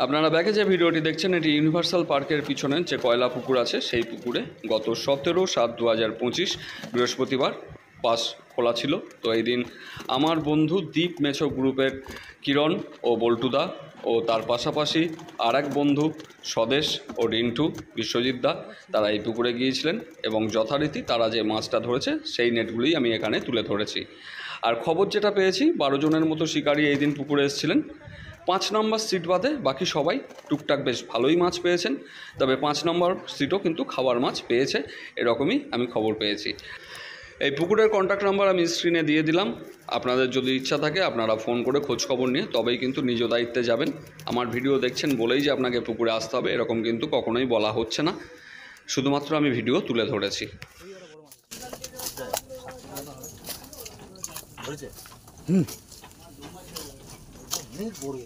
আপনারা ব্যাকে যে ভিডিওটি দেখছেন এটি ইউনিভার্সাল পার্কের পিছনে যে কয়লা পুকুর আছে সেই পুকুরে গত 17/7/2025 বৃহস্পতিবার পাস খোলা ছিল। তো এই দিন আমার বন্ধু দীপ মেছো গ্রুপের কিরণ ও বল্টুদা ও তার পাশাপাশি আর এক বন্ধু স্বদেশ ও রিন্টু বিশ্বজিৎ দা তারা এই পুকুরে গিয়েছিলেন এবং যথারীতি তারা যে মাছটা ধরেছে সেই নেটগুলোই আমি এখানে তুলে ধরেছি। আর খবর যেটা পেয়েছি 12 জনের মতো শিকারী এই দিন পুকুরে এসেছিলেন। 5 নম্বর সিট বাদে বাকি সবাই টুকটাক বেশ ভালোই মাছ পেয়েছেন, তবে 5 নম্বর সিটও কিন্তু খাওয়ার মাছ পেয়েছে, এরকমই আমি খবর পেয়েছি। এই পুকুরের কন্ট্যাক্ট নাম্বার আমি স্ক্রিনে দিয়ে দিলাম। আপনাদের যদি ইচ্ছা থাকে আপনারা ফোন করে খোঁজ খবর নিয়ে তবেই কিন্তু নিজ দায়িত্বে যাবেন। আমার ভিডিও দেখছেন বলেই যে আপনাকে পুকুরে আসতে হবে এরকম কিন্তু কখনোই বলা হচ্ছে না, শুধুমাত্র আমি ভিডিও তুলে ধরেছি। বড়